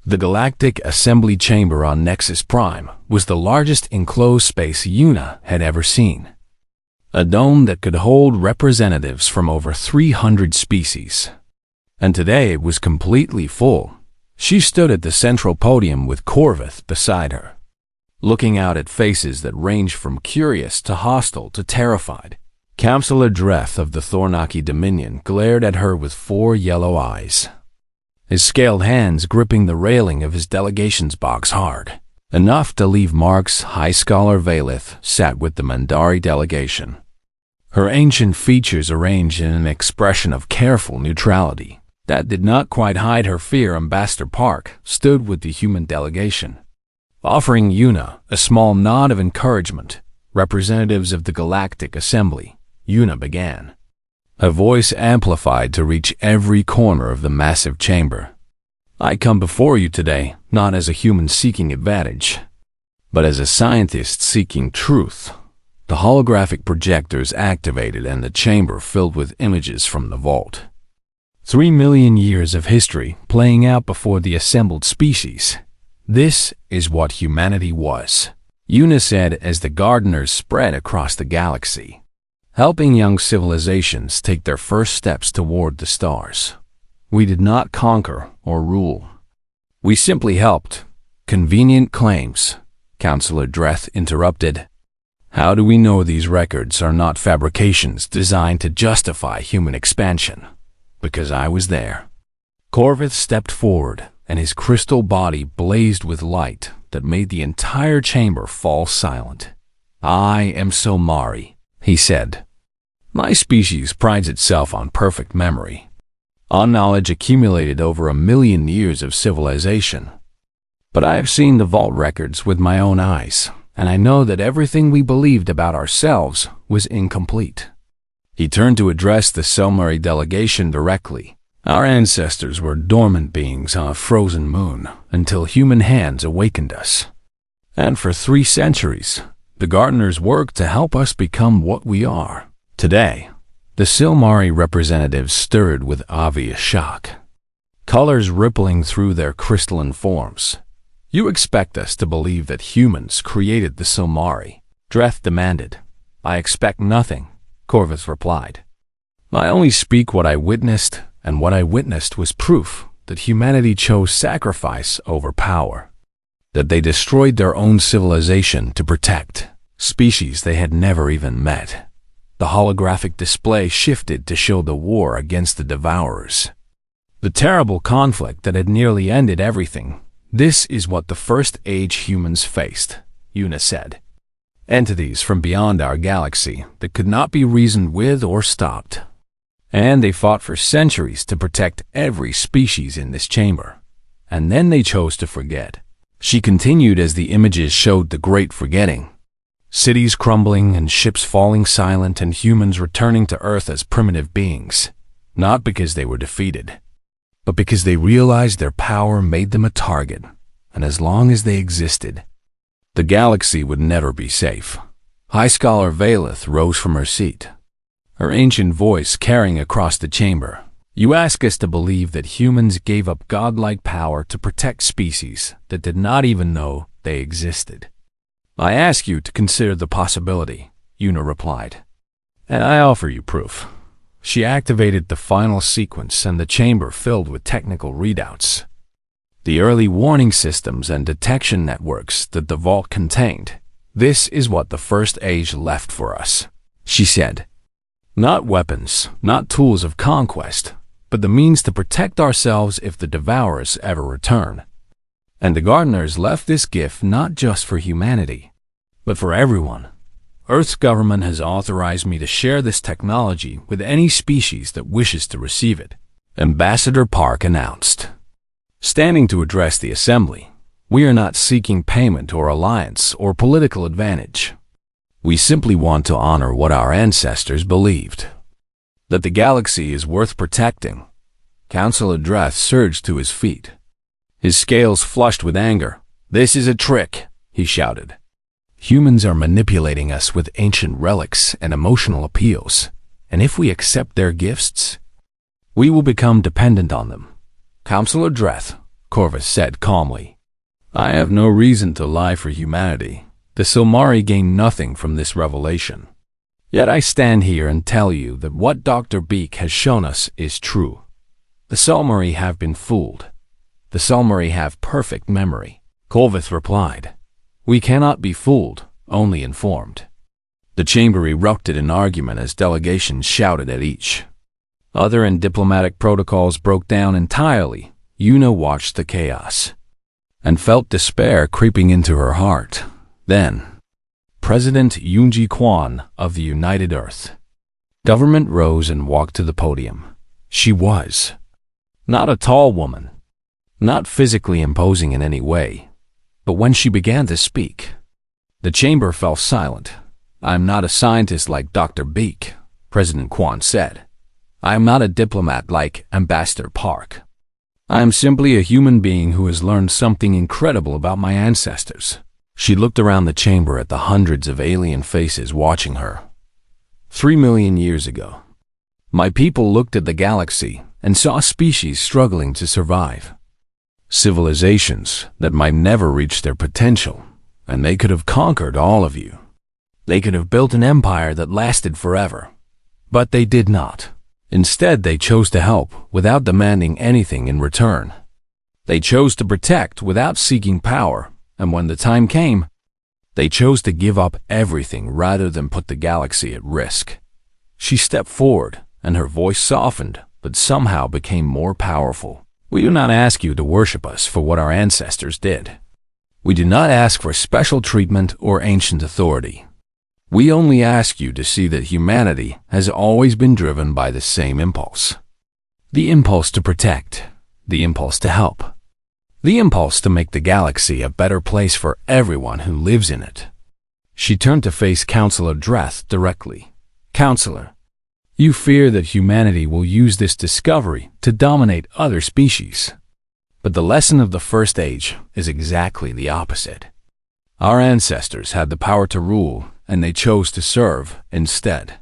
The Galactic Assembly Chamber on Nexus Prime was the largest enclosed space Una had ever seen. A dome that could hold representatives from over 300 species. And today it was completely full. She stood at the central podium with Corvith beside her, looking out at faces that ranged from curious to hostile to terrified. Councillor Dreth of the Thornaki Dominion glared at her with 4 yellow eyes, his scaled hands gripping the railing of his delegation's box hard, enough to leave marks. High Scholar Valith sat with the Mandari delegation, her ancient features arranged in an expression of careful neutrality that did not quite hide her fear. Ambassador Park stood with the human delegation, offering Una a small nod of encouragement. Representatives of the Galactic Assembly, Una began, her voice amplified to reach every corner of the massive chamber. I come before you today not as a human seeking advantage, but as a scientist seeking truth. The holographic projectors activated and the chamber filled with images from the vault. 3 million years of history playing out before the assembled species. This is what humanity was, Una said as the gardeners spread across the galaxy, helping young civilizations take their first steps toward the stars. We did not conquer or rule. We simply helped. Convenient claims, Councillor Dreth interrupted. How do we know these records are not fabrications designed to justify human expansion? Because I was there. Corvith stepped forward, and his crystal body blazed with light that made the entire chamber fall silent. I am Somari, he said. My species prides itself on perfect memory, on knowledge accumulated over 1 million years of civilization. But I have seen the vault records with my own eyes, and I know that everything we believed about ourselves was incomplete. He turned to address the Somari delegation directly. Our ancestors were dormant beings on a frozen moon until human hands awakened us. And for 3 centuries, the gardeners worked to help us become what we are. Today, the Silmari representatives stirred with obvious shock, colors rippling through their crystalline forms. You expect us to believe that humans created the Silmari? Dreth demanded. I expect nothing, Corvus replied. I only speak what I witnessed, and what I witnessed was proof that humanity chose sacrifice over power, that they destroyed their own civilization to protect species they had never even met. The holographic display shifted to show the war against the Devourers, the terrible conflict that had nearly ended everything. This is what the First Age humans faced, Una said. Entities from beyond our galaxy that could not be reasoned with or stopped. And they fought for centuries to protect every species in this chamber. And then they chose to forget. She continued as the images showed the great forgetting. Cities crumbling and ships falling silent and humans returning to Earth as primitive beings. Not because they were defeated, but because they realized their power made them a target. And as long as they existed, the galaxy would never be safe. High Scholar Valith rose from her seat, her ancient voice carrying across the chamber. You ask us to believe that humans gave up godlike power to protect species that did not even know they existed. I ask you to consider the possibility, Una replied. And I offer you proof. She activated the final sequence and the chamber filled with technical readouts. The early warning systems and detection networks that the vault contained. This is what the First Age left for us, she said. Not weapons, not tools of conquest, but the means to protect ourselves if the Devourers ever return. And the Gardeners left this gift not just for humanity, but for everyone. Earth's government has authorized me to share this technology with any species that wishes to receive it, Ambassador Park announced. Standing to address the assembly, we are not seeking payment or alliance or political advantage. We simply want to honor what our ancestors believed, that the galaxy is worth protecting. Councillor Dreth surged to his feet, his scales flushed with anger. This is a trick, he shouted. Humans are manipulating us with ancient relics and emotional appeals, and if we accept their gifts, we will become dependent on them. Councillor Dreth, Corvus said calmly. I have no reason to lie for humanity. The Silmari gain nothing from this revelation. Yet I stand here and tell you that what Dr. Beak has shown us is true. The Silmari have been fooled. The Silmari have perfect memory. Corvus replied. We cannot be fooled, only informed. The chamber erupted in argument as delegations shouted at each. Other and diplomatic protocols broke down entirely. Yuna watched the chaos and felt despair creeping into her heart. Then, President Yoonji Kwan of the United Earth Government rose and walked to the podium. She was not a tall woman, not physically imposing in any way, but when she began to speak, the chamber fell silent. I'm not a scientist like Dr. Beak, President Kwan said. I am not a diplomat like Ambassador Park. I am simply a human being who has learned something incredible about my ancestors. She looked around the chamber at the hundreds of alien faces watching her. 3 million years ago, my people looked at the galaxy and saw species struggling to survive. Civilizations that might never reach their potential, and they could have conquered all of you. They could have built an empire that lasted forever. But they did not. Instead, they chose to help without demanding anything in return. They chose to protect without seeking power, and when the time came, they chose to give up everything rather than put the galaxy at risk. She stepped forward, and her voice softened, but somehow became more powerful. We do not ask you to worship us for what our ancestors did. We do not ask for special treatment or ancient authority. We only ask you to see that humanity has always been driven by the same impulse. The impulse to protect, the impulse to help, the impulse to make the galaxy a better place for everyone who lives in it. She turned to face Counselor Dreth directly. Counselor, you fear that humanity will use this discovery to dominate other species. But the lesson of the First Age is exactly the opposite. Our ancestors had the power to rule, and they chose to serve instead.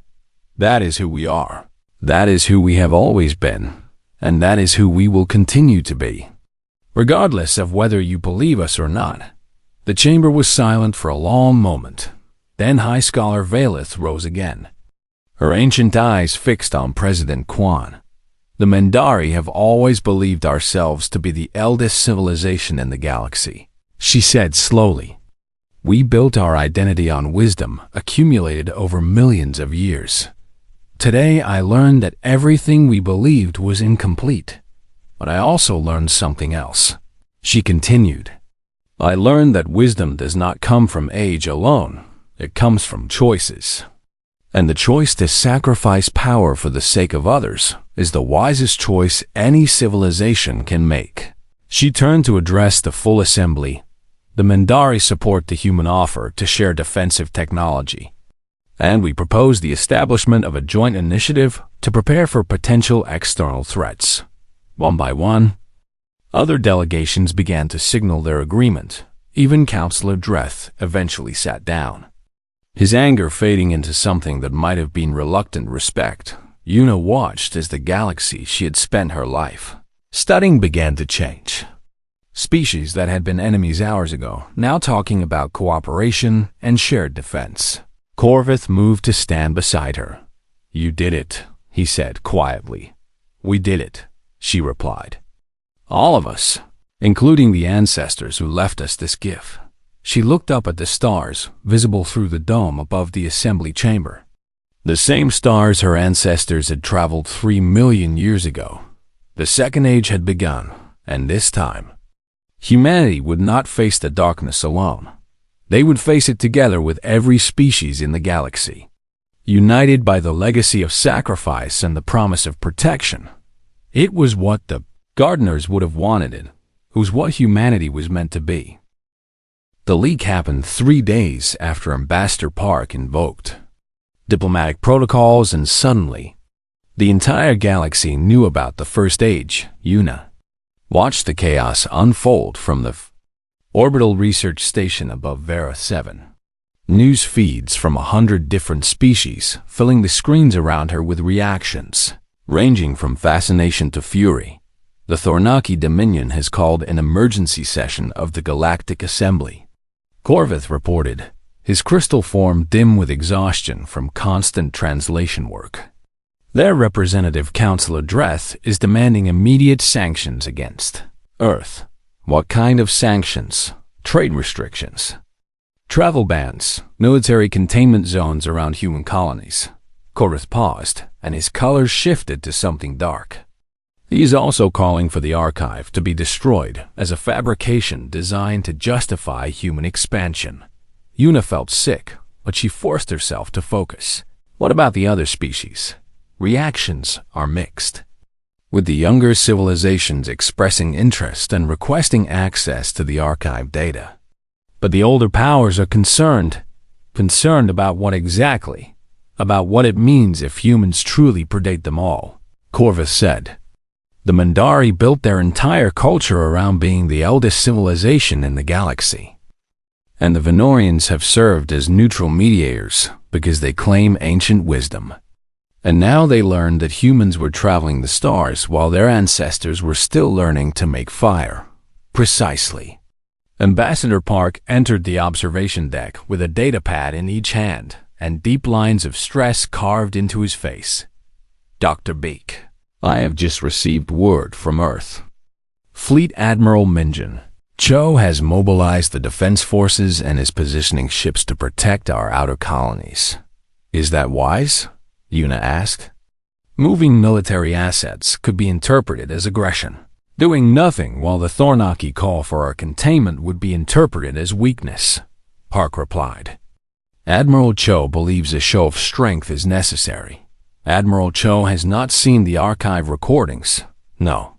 That is who we are. That is who we have always been, and that is who we will continue to be. Regardless of whether you believe us or not. The chamber was silent for a long moment. Then High Scholar Valeth rose again, her ancient eyes fixed on President Kwan. The Mendari have always believed ourselves to be the eldest civilization in the galaxy, she said slowly. We built our identity on wisdom accumulated over millions of years. Today I learned that everything we believed was incomplete. But I also learned something else. She continued. I learned that wisdom does not come from age alone. It comes from choices. And the choice to sacrifice power for the sake of others is the wisest choice any civilization can make. She turned to address the full assembly. The Mendari support the human offer to share defensive technology. And we propose the establishment of a joint initiative to prepare for potential external threats. One by one, other delegations began to signal their agreement. Even Counselor Dreth eventually sat down, his anger fading into something that might have been reluctant respect. Yuna watched as the galaxy she had spent her life studying began to change. Species that had been enemies hours ago, now talking about cooperation and shared defense. Corvus moved to stand beside her. You did it, he said quietly. We did it, she replied. All of us, including the ancestors who left us this gift. She looked up at the stars, visible through the dome above the assembly chamber. The same stars her ancestors had traveled 3 million years ago. The Second Age had begun, and this time, humanity would not face the darkness alone. They would face it together with every species in the galaxy, united by the legacy of sacrifice and the promise of protection. It was what the gardeners would have wanted. It was what humanity was meant to be. The leak happened 3 days after Ambassador Park invoked diplomatic protocols, and suddenly, the entire galaxy knew about the First Age. Yuna watched the chaos unfold from the orbital research station above Vera 7. News feeds from 100 different species filling the screens around her with reactions, ranging from fascination to fury. The Thornaki Dominion has called an emergency session of the Galactic Assembly, Corvith reported, his crystal form dim with exhaustion from constant translation work. Their representative council address is demanding immediate sanctions against Earth. What kind of sanctions? Trade restrictions, travel bans, military containment zones around human colonies. Corvith paused, and his colors shifted to something dark. He is also calling for the archive to be destroyed as a fabrication designed to justify human expansion. Yuna felt sick, but she forced herself to focus. What about the other species? Reactions are mixed, with the younger civilizations expressing interest and requesting access to the archive data. But the older powers are concerned about what exactly? About what it means if humans truly predate them all, Corvus said. The Mandari built their entire culture around being the eldest civilization in the galaxy. And the Venorians have served as neutral mediators because they claim ancient wisdom. And now they learned that humans were traveling the stars while their ancestors were still learning to make fire. Precisely. Ambassador Park entered the observation deck with a data pad in each hand and deep lines of stress carved into his face. Dr. Beak, I have just received word from Earth. Fleet Admiral Minjin Cho has mobilized the defense forces and is positioning ships to protect our outer colonies. Is that wise? Yuna asked. Moving military assets could be interpreted as aggression. Doing nothing while the Thornaki call for our containment would be interpreted as weakness, Park replied. Admiral Cho believes a show of strength is necessary. Admiral Cho has not seen the archive recordings, no.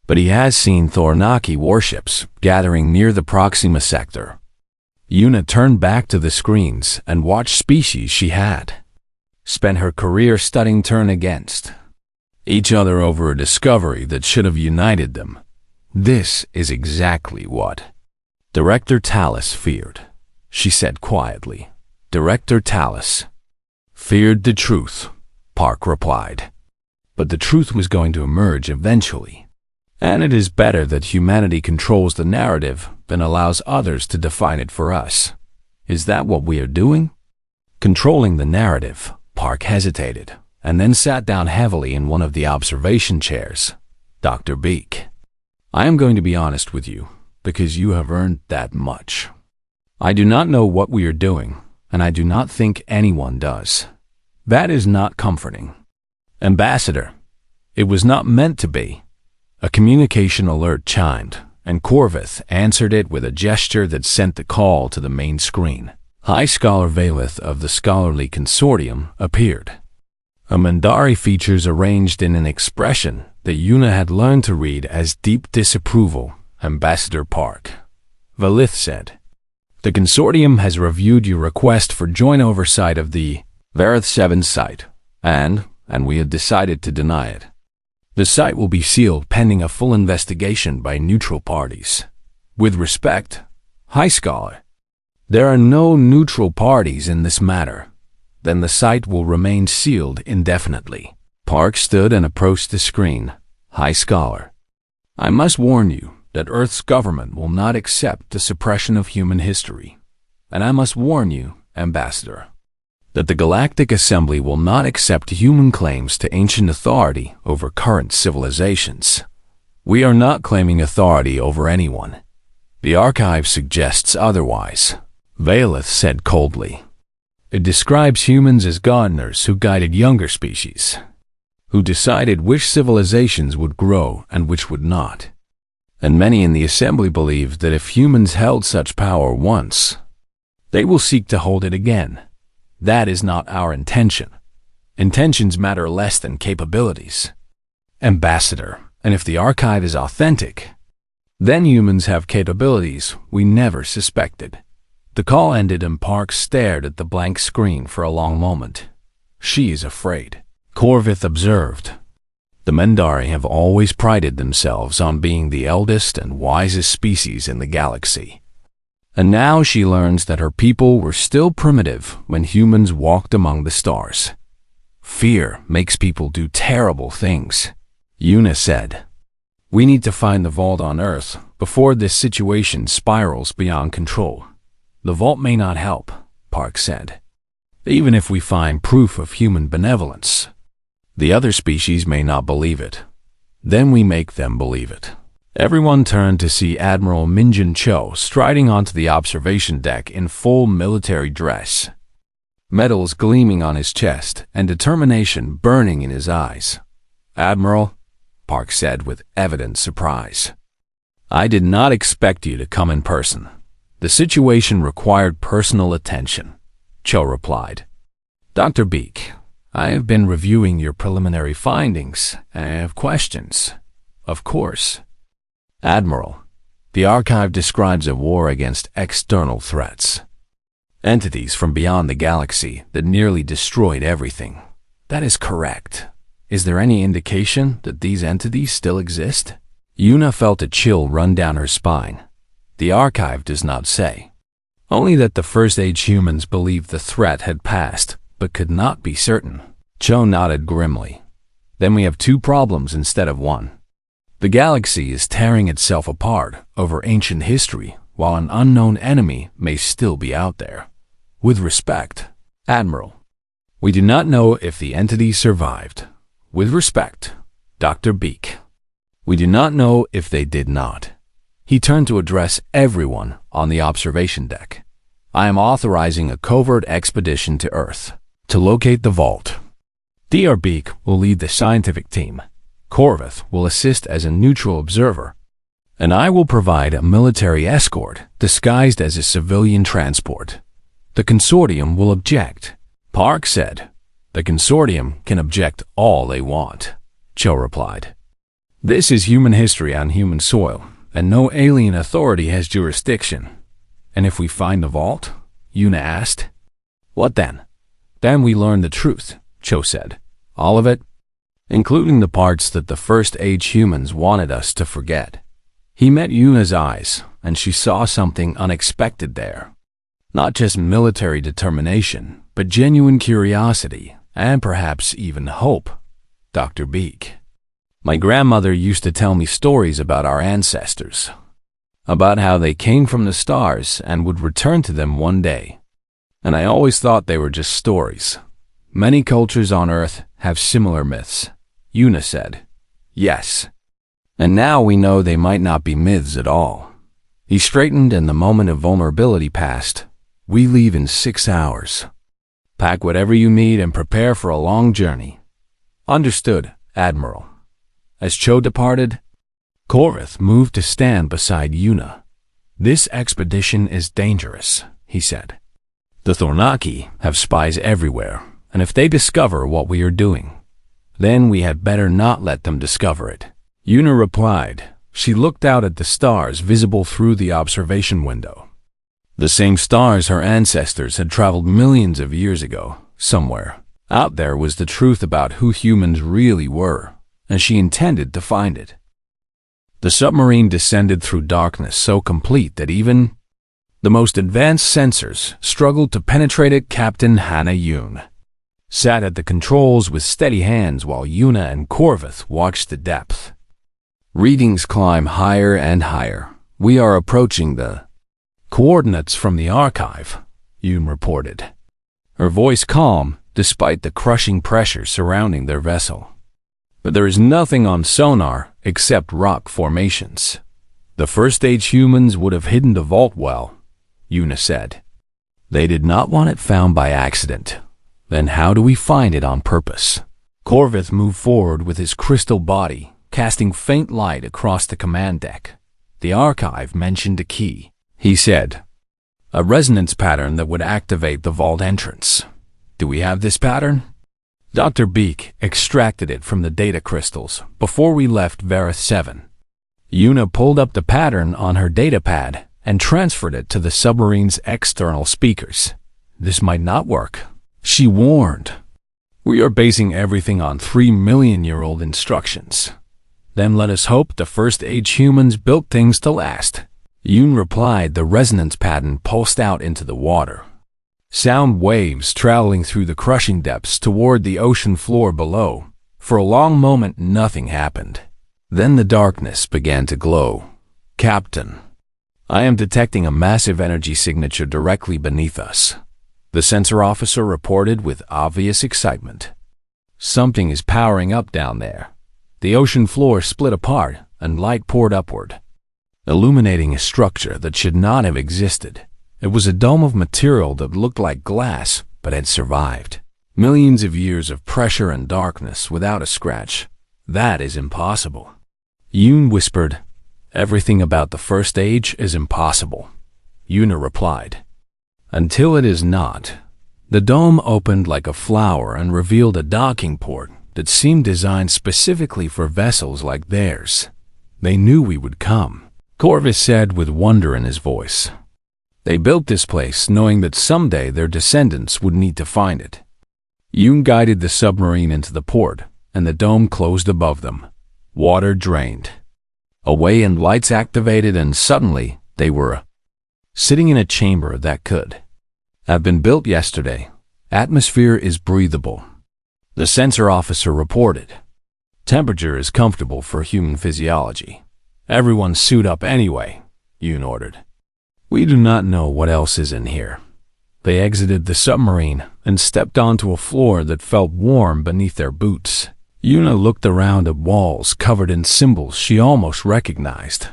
But he has seen Thornaki warships gathering near the Proxima sector. Yuna turned back to the screens and watched species she had spent her career studying turn against each other over a discovery that should have united them. This is exactly what Director Talus feared, she said quietly. Director Talus feared the truth, Park replied. But the truth was going to emerge eventually. And it is better that humanity controls the narrative than allows others to define it for us. Is that what we are doing? Controlling the narrative, Park hesitated, and then sat down heavily in one of the observation chairs. Dr. Beak, I am going to be honest with you, because you have earned that much. I do not know what we are doing, and I do not think anyone does. That is not comforting. Ambassador, it was not meant to be. A communication alert chimed, and Corvith answered it with a gesture that sent the call to the main screen. High Scholar Valeth of the Scholarly Consortium appeared. A Mandari features arranged in an expression that Yuna had learned to read as deep disapproval. Ambassador Park, Valith said. The consortium has reviewed your request for joint oversight of the Vareth 7 site, and we have decided to deny it. The site will be sealed pending a full investigation by neutral parties. With respect, High Scholar, there are no neutral parties in this matter. Then the site will remain sealed indefinitely. Park stood and approached the screen. High Scholar, I must warn you that Earth's government will not accept the suppression of human history. And I must warn you, Ambassador, that the Galactic Assembly will not accept human claims to ancient authority over current civilizations. We are not claiming authority over anyone. The archive suggests otherwise, Valeth said coldly. It describes humans as gardeners who guided younger species, who decided which civilizations would grow and which would not. And many in the Assembly believe that if humans held such power once, they will seek to hold it again. That is not our intention. Intentions matter less than capabilities. Ambassador, and if the archive is authentic, then humans have capabilities we never suspected. The call ended and Park stared at the blank screen for a long moment. She is afraid, Corvith observed. The Mandari have always prided themselves on being the eldest and wisest species in the galaxy. And now she learns that her people were still primitive when humans walked among the stars. Fear makes people do terrible things, Yuna said. We need to find the vault on Earth before this situation spirals beyond control. The vault may not help, Park said. Even if we find proof of human benevolence, the other species may not believe it. Then we make them believe it. Everyone turned to see Admiral Minjin Cho striding onto the observation deck in full military dress, medals gleaming on his chest and determination burning in his eyes. "Admiral," Park said with evident surprise, "I did not expect you to come in person. The situation required personal attention," Cho replied. "Dr. Beak, I have been reviewing your preliminary findings. I have questions." "Of course." "Admiral, the archive describes a war against external threats. Entities from beyond the galaxy that nearly destroyed everything." "That is correct. Is there any indication that these entities still exist?" Yuna felt a chill run down her spine. "The archive does not say. Only that the first-age humans believed the threat had passed, but could not be certain." Cho nodded grimly. "Then we have two problems instead of one. The galaxy is tearing itself apart over ancient history, while an unknown enemy may still be out there. With respect, Admiral, we do not know if the entity survived. With respect, Dr. Beak, we do not know if they did not." He turned to address everyone on the observation deck. "I am authorizing a covert expedition to Earth to locate the vault. Dr. Beak will lead the scientific team. Corvith will assist as a neutral observer, and I will provide a military escort disguised as a civilian transport. The consortium will object," Park said. "The consortium can object all they want," Cho replied. "This is human history on human soil, and no alien authority has jurisdiction." "And if we find the vault?" Yuna asked. "What then?" "Then we learn the truth," Cho said. "All of it, including the parts that the first-age humans wanted us to forget." He met Yuna's eyes, and she saw something unexpected there. Not just military determination, but genuine curiosity, and perhaps even hope. "Dr. Beak, my grandmother used to tell me stories about our ancestors, about how they came from the stars and would return to them one day. And I always thought they were just stories. Many cultures on Earth have similar myths," Yuna said. "Yes. And now we know they might not be myths at all." He straightened and the moment of vulnerability passed. "We leave in 6 hours. Pack whatever you need and prepare for a long journey." "Understood, Admiral." As Cho departed, Corvith moved to stand beside Yuna. "This expedition is dangerous," he said. "The Thornaki have spies everywhere, and if they discover what we are doing, then we had better not let them discover it." Yuna replied. She looked out at the stars visible through the observation window. The same stars her ancestors had traveled millions of years ago, somewhere. Out there was the truth about who humans really were, and she intended to find it. The submarine descended through darkness so complete that even the most advanced sensors struggled to penetrate it. Captain Hannah Yoon sat at the controls with steady hands while Yuna and Corvith watched the depth. "Readings climb higher and higher. We are approaching the coordinates from the archive," Yoon reported, her voice calm despite the crushing pressure surrounding their vessel. "But there is nothing on sonar except rock formations. The first-age humans would have hidden the vault well," Yuna said. "They did not want it found by accident. Then how do we find it on purpose?" Corvith moved forward with his crystal body, casting faint light across the command deck. "The archive mentioned a key," he said. "A resonance pattern that would activate the vault entrance. Do we have this pattern?" Dr. Beak extracted it from the data crystals before we left Vareth 7. Yuna pulled up the pattern on her datapad and transferred it to the submarine's external speakers. "This might not work," she warned. "We are basing everything on 3-million-year-old instructions. Then let us hope the first-age humans built things to last." Yoon replied. The resonance pattern pulsed out into the water, sound waves traveling through the crushing depths toward the ocean floor below. For a long moment, nothing happened. Then the darkness began to glow. "Captain, I am detecting a massive energy signature directly beneath us," the sensor officer reported with obvious excitement. "Something is powering up down there." The ocean floor split apart and light poured upward, illuminating a structure that should not have existed. It was a dome of material that looked like glass but had survived millions of years of pressure and darkness without a scratch. "That is impossible," Yoon whispered. "Everything about the first age is impossible," Yuna replied. "Until it is not." The dome opened like a flower and revealed a docking port that seemed designed specifically for vessels like theirs. "They knew we would come," Corvus said with wonder in his voice. "They built this place knowing that someday their descendants would need to find it." Yoon guided the submarine into the port, and the dome closed above them. Water drained away and lights activated, and suddenly they were sitting in a chamber that could have been built yesterday. "Atmosphere is breathable," the sensor officer reported. "Temperature is comfortable for human physiology. Everyone suit up anyway," Yoon ordered. "We do not know what else is in here." They exited the submarine and stepped onto a floor that felt warm beneath their boots. Yuna looked around at walls covered in symbols she almost recognized.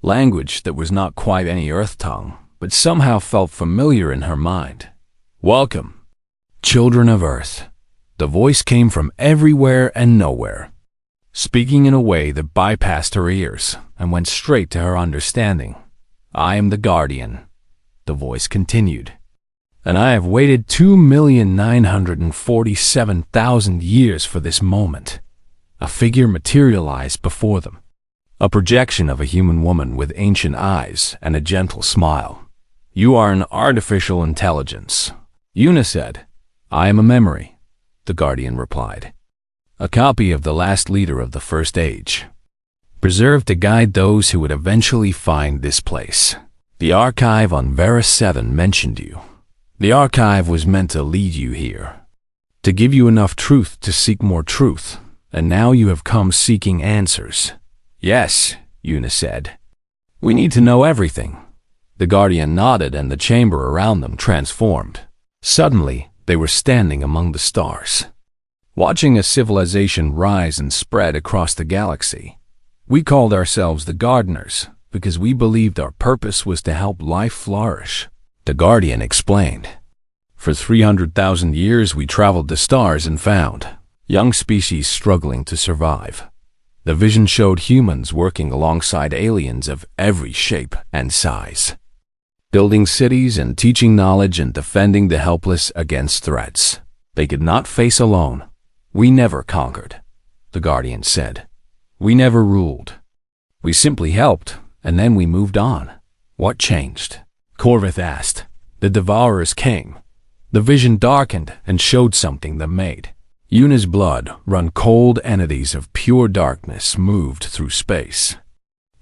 Language that was not quite any Earth tongue, but somehow felt familiar in her mind. "Welcome, children of Earth." The voice came from everywhere and nowhere, speaking in a way that bypassed her ears and went straight to her understanding. "I am the Guardian," the voice continued, "and I have waited 2,947,000 years for this moment." A figure materialized before them, a projection of a human woman with ancient eyes and a gentle smile. "You are an artificial intelligence," Yuna said. "I am a memory," the Guardian replied. "A copy of the last leader of the First Age, preserved to guide those who would eventually find this place. The archive on Varus 7 mentioned you. The archive was meant to lead you here, to give you enough truth to seek more truth, and now you have come seeking answers." "Yes," Yuna said. "We need to know everything." The Guardian nodded and the chamber around them transformed. Suddenly, they were standing among the stars, watching a civilization rise and spread across the galaxy. "We called ourselves the Gardeners because we believed our purpose was to help life flourish," the Guardian explained. "For 300,000 years we traveled the stars and found young species struggling to survive. The vision showed humans working alongside aliens of every shape and size, building cities and teaching knowledge and defending the helpless against threats they could not face alone. We never conquered," the Guardian said. "We never ruled. We simply helped, and then we moved on." "What changed?" Corvus asked. "The Devourers came." The vision darkened and showed something that made Yuna's blood run cold. Entities of pure darkness moved through space,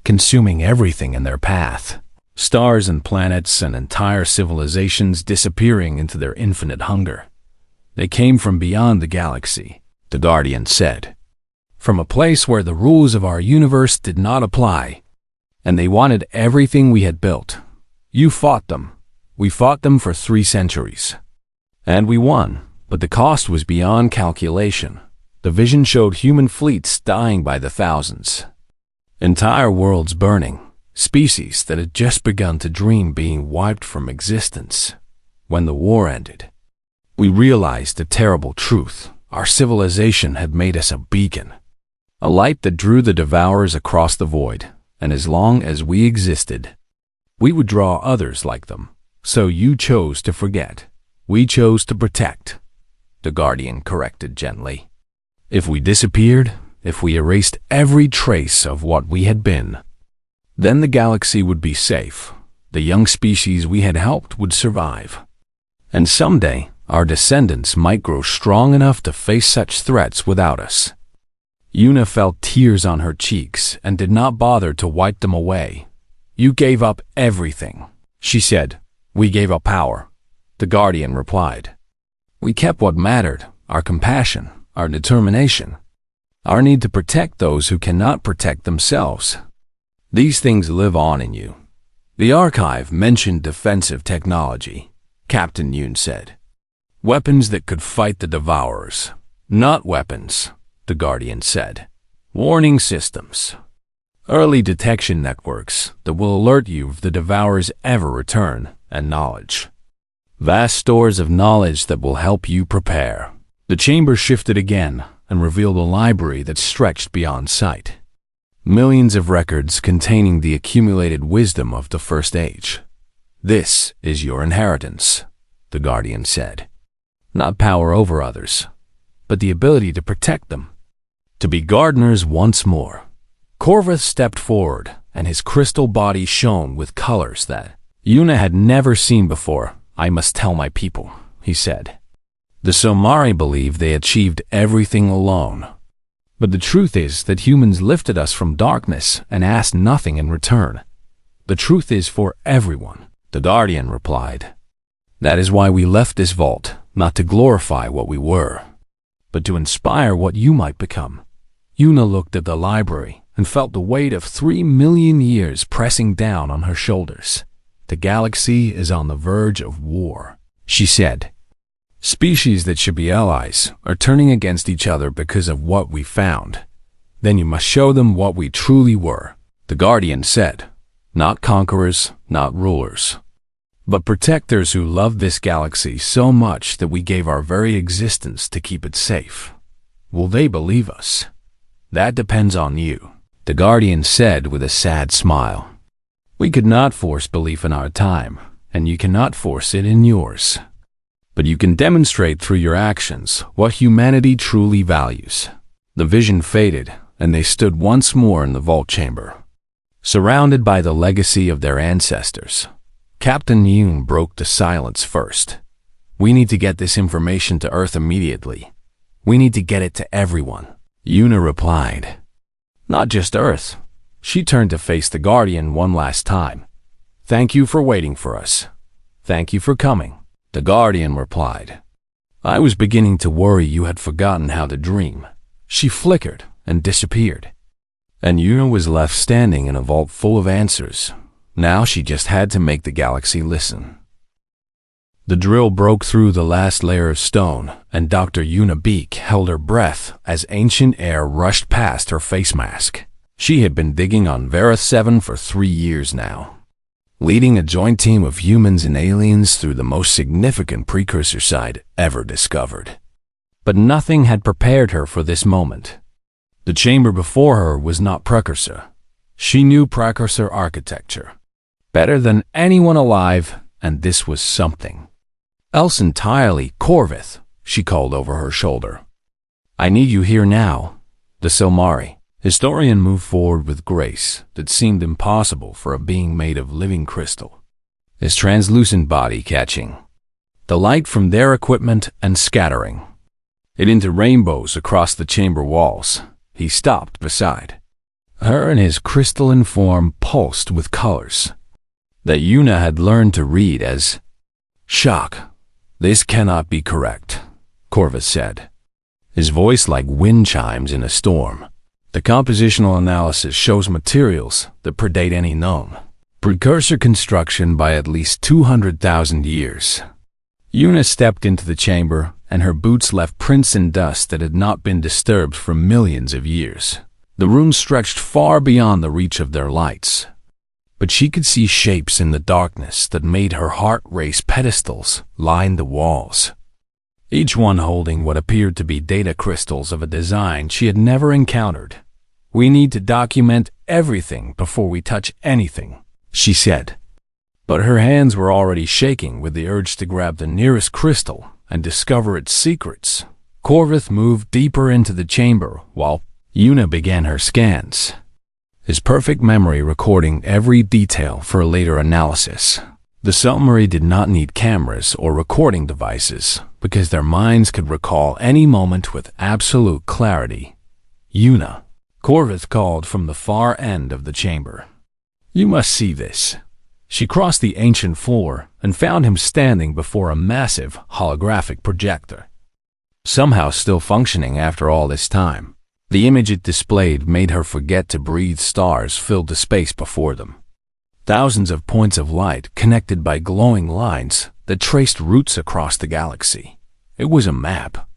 consuming everything in their path. Stars and planets and entire civilizations disappearing into their infinite hunger. "They came from beyond the galaxy," the Guardian said. "From a place where the rules of our universe did not apply, and they wanted everything we had built. You fought them. We fought them for 3 centuries. And we won, but the cost was beyond calculation." The vision showed human fleets dying by the thousands, entire worlds burning, species that had just begun to dream being wiped from existence. When the war ended, we realized a terrible truth. Our civilization had made us a beacon, a light that drew the Devourers across the void, and as long as we existed, we would draw others like them. So you chose to forget. We chose to protect," the Guardian corrected gently. "If we disappeared, if we erased every trace of what we had been, then the galaxy would be safe. The young species we had helped would survive. And someday, our descendants might grow strong enough to face such threats without us." Yuna felt tears on her cheeks and did not bother to wipe them away. "You gave up everything," she said. "We gave up power," the Guardian replied. "We kept what mattered, our compassion, our determination. our need to protect those who cannot protect themselves. These things live on in you. The archive mentioned defensive technology, Captain Yoon said. Weapons that could fight the Devourers. Not weapons, the Guardian said. Warning systems. Early detection networks that will alert you if the Devourers ever return, and knowledge. Vast stores of knowledge that will help you prepare. The chamber shifted again and revealed a library that stretched beyond sight. Millions of records containing the accumulated wisdom of the First Age. This is your inheritance, the Guardian said. Not power over others, but the ability to protect them. To be gardeners once more. Corvus stepped forward, and his crystal body shone with colors that Yuna had never seen before. I must tell my people, he said. The Somari believed they achieved everything alone. But the truth is that humans lifted us from darkness and asked nothing in return. The truth is for everyone, the Guardian replied. That is why we left this vault, not to glorify what we were, but to inspire what you might become. Yuna looked at the library and felt the weight of 3 million years pressing down on her shoulders. The galaxy is on the verge of war, she said. Species that should be allies are turning against each other because of what we found. Then you must show them what we truly were, the Guardian said. Not conquerors, not rulers, but protectors who loved this galaxy so much that we gave our very existence to keep it safe. Will they believe us? That depends on you, the Guardian said with a sad smile. We could not force belief in our time, and you cannot force it in yours. But you can demonstrate through your actions what humanity truly values. The vision faded, and they stood once more in the vault chamber, surrounded by the legacy of their ancestors. Captain Yoon broke the silence first. We need to get this information to Earth immediately. We need to get it to everyone, Yuna replied. Not just Earth. She turned to face the Guardian one last time. Thank you for waiting for us. Thank you for coming, the Guardian replied. I was beginning to worry you had forgotten how to dream. She flickered and disappeared. And Yuna was left standing in a vault full of answers. Now she just had to make the galaxy listen. The drill broke through the last layer of stone, and Dr. Yuna Beek held her breath as ancient air rushed past her face mask. She had been digging on Vera 7 for 3 years now, leading a joint team of humans and aliens through the most significant precursor site ever discovered. But nothing had prepared her for this moment. The chamber before her was not precursor. She knew precursor architecture better than anyone alive, and this was something else entirely. Corvus, she called over her shoulder. I need you here now. The Somari historian moved forward with grace that seemed impossible for a being made of living crystal, his translucent body catching the light from their equipment and scattering it into rainbows across the chamber walls. He stopped beside her, and his crystalline form pulsed with colors that Yuna had learned to read as shock. This cannot be correct, Corvus said, his voice like wind chimes in a storm. The compositional analysis shows materials that predate any known precursor construction by at least 200,000 years. Yuna stepped into the chamber, and her boots left prints in dust that had not been disturbed for millions of years. The room stretched far beyond the reach of their lights, but she could see shapes in the darkness that made her heart race. Pedestals lined the walls, each one holding what appeared to be data crystals of a design she had never encountered. We need to document everything before we touch anything, she said. But her hands were already shaking with the urge to grab the nearest crystal and discover its secrets. Corvus moved deeper into the chamber while Yuna began her scans, his perfect memory recording every detail for later analysis. The Somari did not need cameras or recording devices because their minds could recall any moment with absolute clarity. Yuna, Corvus called from the far end of the chamber. You must see this. She crossed the ancient floor and found him standing before a massive holographic projector, somehow still functioning after all this time. The image it displayed made her forget to breathe. Stars filled the space before them. Thousands of points of light connected by glowing lines that traced routes across the galaxy. It was a map.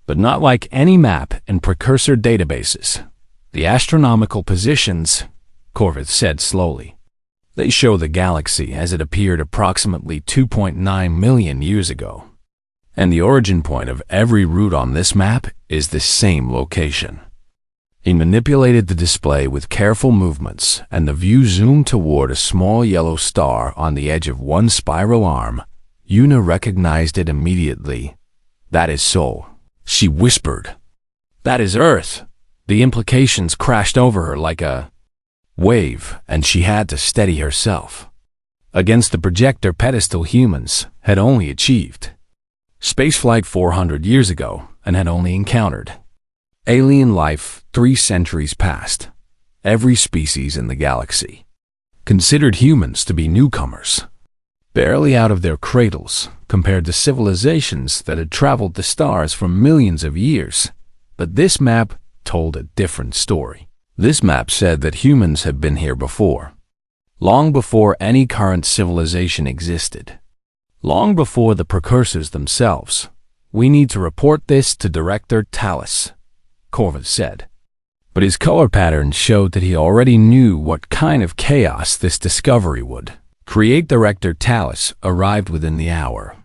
But not like any map in precursor databases. The astronomical positions, Corvith said slowly. They show the galaxy as it appeared approximately 2.9 million years ago. And the origin point of every route on this map is the same location. He manipulated the display with careful movements, and the view zoomed toward a small yellow star on the edge of one spiral arm. Una recognized it immediately. "That is Sol," she whispered. "That is Earth." The implications crashed over her like a wave, and she had to steady herself against the projector pedestal humans had only achieved spaceflight 400 years ago and had only encountered alien life 3 centuries past. Every species in the galaxy considered humans to be newcomers, barely out of their cradles compared to civilizations that had traveled the stars for millions of years. But this map told a different story. This map said that humans had been here before, long before any current civilization existed, long before the precursors themselves. "We need to report this to Director Talus," Corvith said. But his color pattern showed that he already knew what kind of chaos this discovery would create. Director Talus arrived within the hour.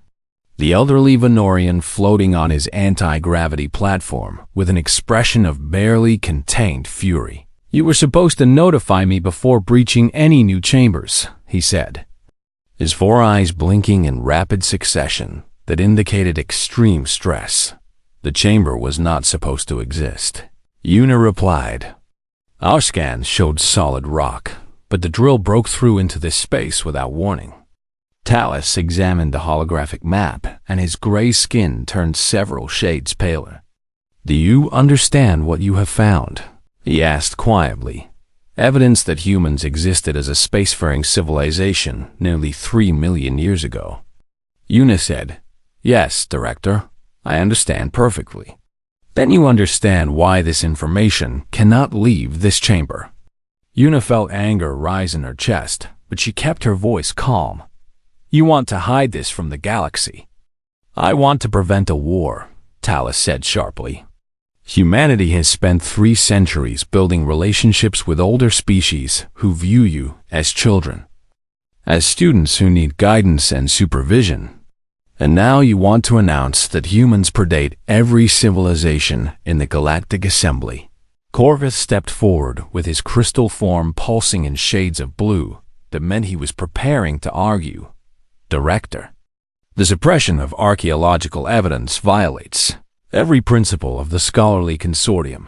The elderly Venorian floating on his anti-gravity platform with an expression of barely contained fury. "You were supposed to notify me before breaching any new chambers," he said, his 4 eyes blinking in rapid succession that indicated extreme stress. "The chamber was not supposed to exist," Una replied. "Our scans showed solid rock, but the drill broke through into this space without warning." Talus examined the holographic map, and his gray skin turned several shades paler. "Do you understand what you have found?" he asked quietly. "Evidence that humans existed as a spacefaring civilization nearly 3 million years ago." Una said, "Yes, Director, I understand perfectly." "Then you understand why this information cannot leave this chamber." Una felt anger rise in her chest, but she kept her voice calm. "You want to hide this from the galaxy." "I want to prevent a war," Talus said sharply. "Humanity has spent 3 centuries building relationships with older species who view you as children, as students who need guidance and supervision. And now you want to announce that humans predate every civilization in the Galactic Assembly." Corvith stepped forward with his crystal form pulsing in shades of blue that meant he was preparing to argue. "Director, the suppression of archaeological evidence violates every principle of the scholarly consortium.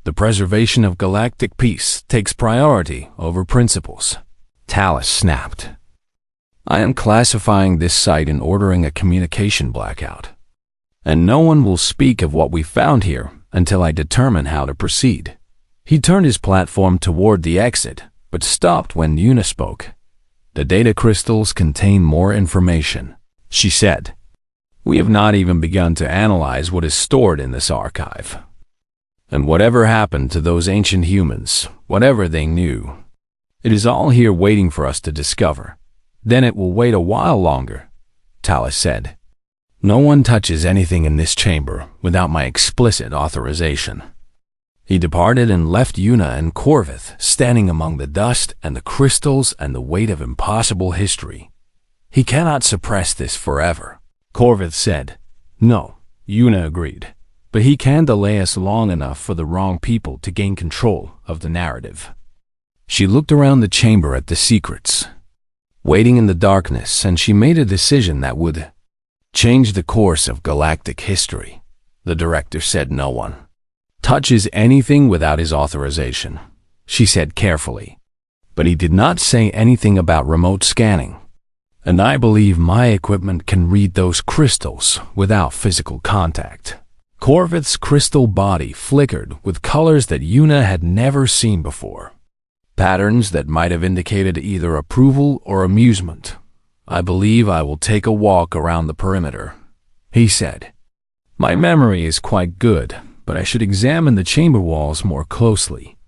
The preservation of galactic peace takes priority over principles." Talus snapped. "I am classifying this site and ordering a communication blackout. And no one will speak of what we found here until I determine how to proceed." He turned his platform toward the exit, but stopped when Una spoke. "The data crystals contain more information," she said. "We have not even begun to analyze what is stored in this archive. And whatever happened to those ancient humans, whatever they knew, it is all here waiting for us to discover. Then it will wait a while longer," Talus said. "No one touches anything in this chamber without my explicit authorization." He departed and left Una and Corvith standing among the dust and the crystals and the weight of impossible history. "He cannot suppress this forever," Corvith said. "No," Una agreed, "but he can delay us long enough for the wrong people to gain control of the narrative." She looked around the chamber at the secrets, waiting in the darkness, and she made a decision that would change the course of galactic history. The director said no one touches anything without his authorization, she said carefully. But he did not say anything about remote scanning. "And I believe my equipment can read those crystals without physical contact." Corvith's crystal body flickered with colors that Una had never seen before, patterns that might have indicated either approval or amusement. "I believe I will take a walk around the perimeter," he said. "My memory is quite good, but I should examine the chamber walls more closely.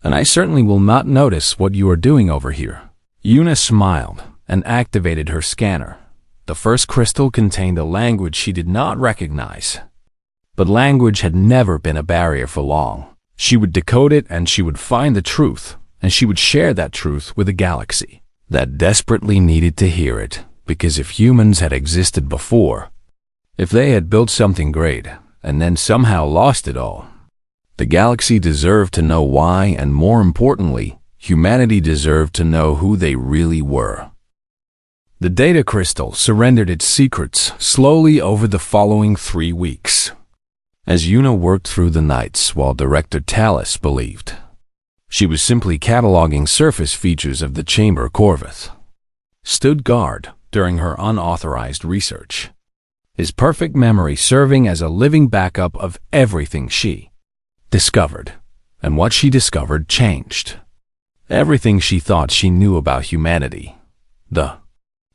And I certainly will not notice what you are doing over here." Yuna smiled and activated her scanner. The first crystal contained a language she did not recognize. But language had never been a barrier for long. She would decode it and she would find the truth, and she would share that truth with a galaxy that desperately needed to hear it, because if humans had existed before, if they had built something great and then somehow lost it all, the galaxy deserved to know why, and more importantly, humanity deserved to know who they really were. The data crystal surrendered its secrets slowly over the following 3 weeks, as Yuna worked through the nights while Director Talus believed she was simply cataloging surface features of the chamber. Corvith stood guard during her unauthorized research, his perfect memory serving as a living backup of everything she discovered. And what she discovered changed everything she thought she knew about humanity. The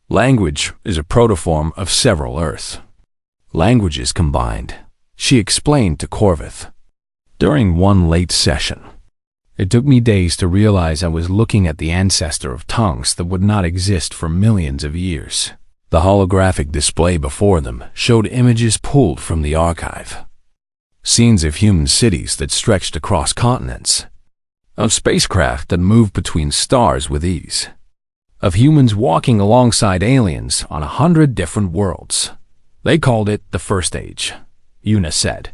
language is a protoform of several Earth languages combined, she explained to Corvith during one late session. It took me days to realize I was looking at the ancestor of tongues that would not exist for millions of years. The holographic display before them showed images pulled from the archive. Scenes of human cities that stretched across continents, of spacecraft that moved between stars with ease, of humans walking alongside aliens on 100 different worlds. They called it the First Age, Yuna said.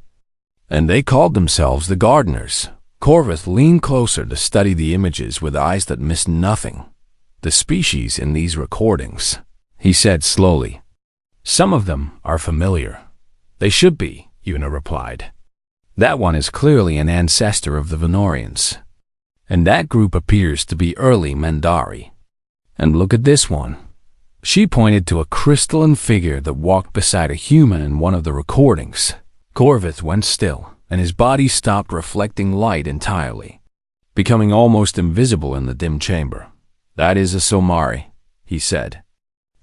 And they called themselves the Gardeners. Corvith leaned closer to study the images with eyes that missed nothing. The species in these recordings, he said slowly. Some of them are familiar. They should be, Yuna replied. That one is clearly an ancestor of the Venorians. And that group appears to be early Mandari. And look at this one. She pointed to a crystalline figure that walked beside a human in one of the recordings. Corvith went still, and his body stopped reflecting light entirely, becoming almost invisible in the dim chamber. That is a Somari, he said.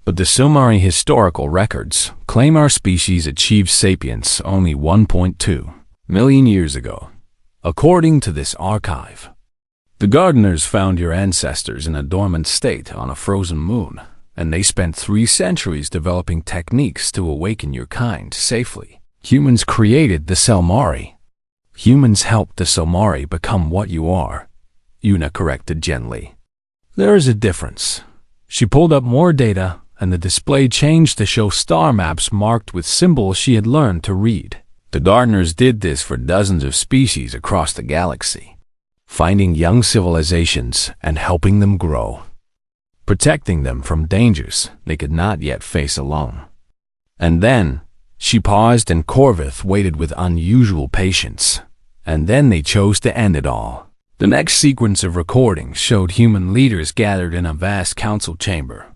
But the Somari historical records claim our species achieved sapience only 1.2 million years ago. According to this archive, the gardeners found your ancestors in a dormant state on a frozen moon, and they spent 3 centuries developing techniques to awaken your kind safely. Humans created the Selmari. Humans helped the Selmari become what you are, Yuna corrected gently. There is a difference. She pulled up more data, and the display changed to show star maps marked with symbols she had learned to read. The gardeners did this for dozens of species across the galaxy, finding young civilizations and helping them grow, protecting them from dangers they could not yet face alone. And then, she paused and Corvith waited with unusual patience. And then they chose to end it all. The next sequence of recordings showed human leaders gathered in a vast council chamber,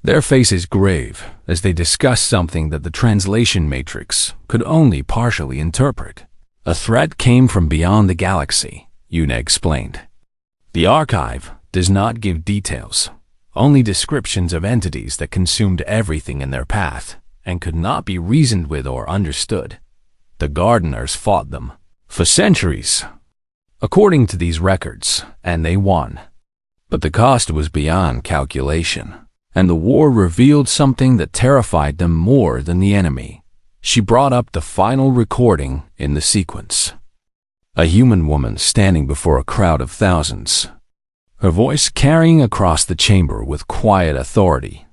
their faces grave as they discussed something that the translation matrix could only partially interpret. A threat came from beyond the galaxy, Yuna explained. The archive does not give details, only descriptions of entities that consumed everything in their path and could not be reasoned with or understood. The gardeners fought them for centuries, according to these records, and they won. But the cost was beyond calculation, and the war revealed something that terrified them more than the enemy. She brought up the final recording in the sequence. A human woman standing before a crowd of thousands, her voice carrying across the chamber with quiet authority.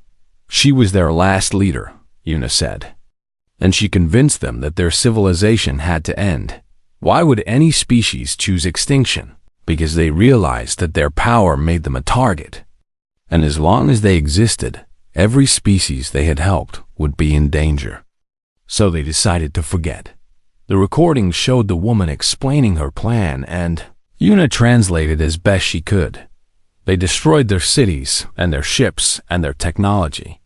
She was their last leader, Yuna said, and she convinced them that their civilization had to end. Why would any species choose extinction? Because they realized that their power made them a target. And as long as they existed, every species they had helped would be in danger. So they decided to forget. The recording showed the woman explaining her plan, and Yuna translated as best she could. They destroyed their cities and their ships and their technology,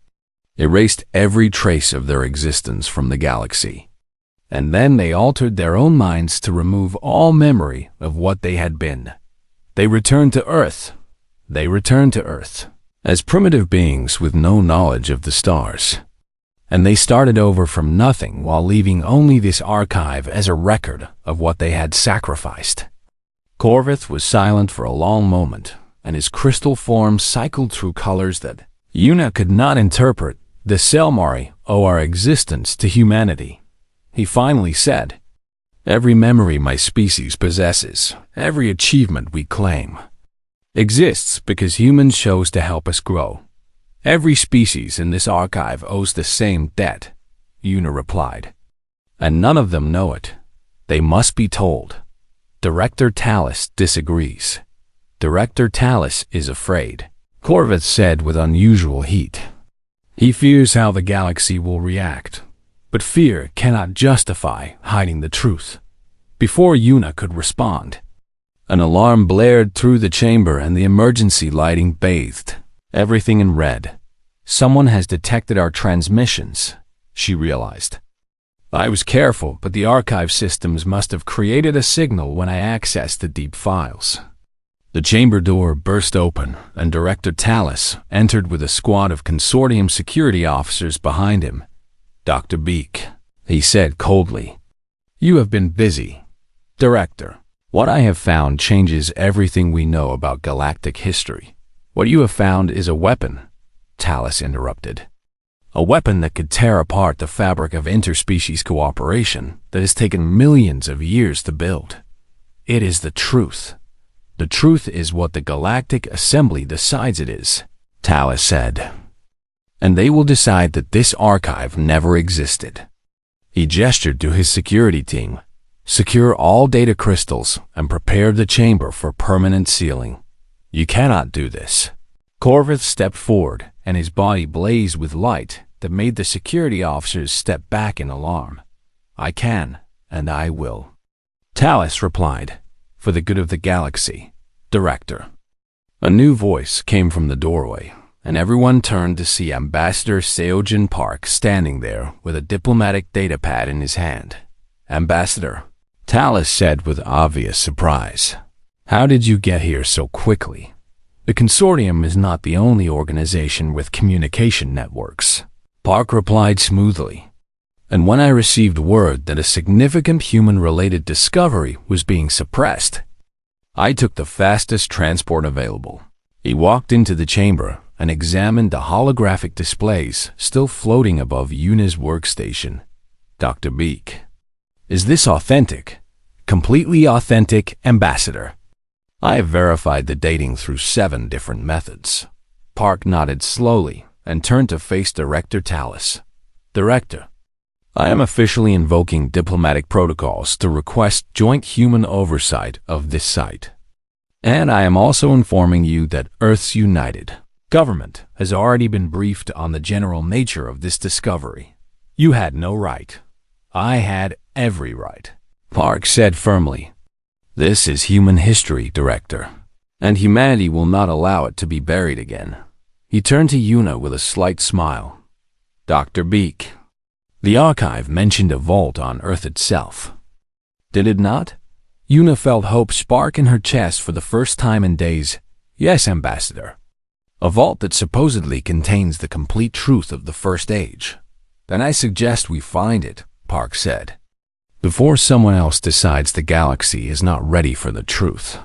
erased every trace of their existence from the galaxy. And then they altered their own minds to remove all memory of what they had been. They returned to Earth. They returned to Earth as primitive beings with no knowledge of the stars. And they started over from nothing while leaving only this archive as a record of what they had sacrificed. Corvith was silent for a long moment, and his crystal form cycled through colors that Una could not interpret. The Selmari owe our existence to humanity. He finally said, "Every memory my species possesses, every achievement we claim, exists because humans chose to help us grow. Every species in this archive owes the same debt," Una replied. "And none of them know it. They must be told." Director Talus disagrees. Director Talus is afraid, Corvith said with unusual heat. He fears how the galaxy will react, but fear cannot justify hiding the truth. Before Una could respond, an alarm blared through the chamber and the emergency lighting bathed everything in red. "Someone has detected our transmissions," she realized. "I was careful, but the archive systems must have created a signal when I accessed the deep files." The chamber door burst open, and Director Talus entered with a squad of consortium security officers behind him. "Dr. Beak," he said coldly, "you have been busy." "Director, what I have found changes everything we know about galactic history." "What you have found is a weapon," Talus interrupted. "A weapon that could tear apart the fabric of interspecies cooperation that has taken millions of years to build. It is the truth. The truth is what the Galactic Assembly decides it is," Talus said. "And they will decide that this archive never existed." He gestured to his security team. "Secure all data crystals and prepare the chamber for permanent sealing. You cannot do this." Corvith stepped forward, and his body blazed with light that made the security officers step back in alarm. "I can, and I will," Talus replied, "for the good of the galaxy, Director." A new voice came from the doorway, and everyone turned to see Ambassador Seojin Park standing there with a diplomatic datapad in his hand. "Ambassador," Talus said with obvious surprise, "how did you get here so quickly? The consortium is not the only organization with communication networks." Park replied smoothly, "And when I received word that a significant human-related discovery was being suppressed, I took the fastest transport available." He walked into the chamber and examined the holographic displays still floating above Una's workstation. "Dr. Beak, is this authentic?" "Completely authentic, Ambassador." "I have verified the dating through 7 different methods." Park nodded slowly and turned to face Director Talus. "Director, I am officially invoking diplomatic protocols to request joint human oversight of this site. And I am also informing you that Earth's United Government has already been briefed on the general nature of this discovery. You had no right. I had every right," Park said firmly. "This is human history, Director, and humanity will not allow it to be buried again." He turned to Una with a slight smile. "Dr. Beak, the archive mentioned a vault on Earth itself. Did it not?" Una felt hope spark in her chest for the first time in days. "Yes, Ambassador. A vault that supposedly contains the complete truth of the First Age." "Then I suggest we find it," Park said, "before someone else decides the galaxy is not ready for the truth."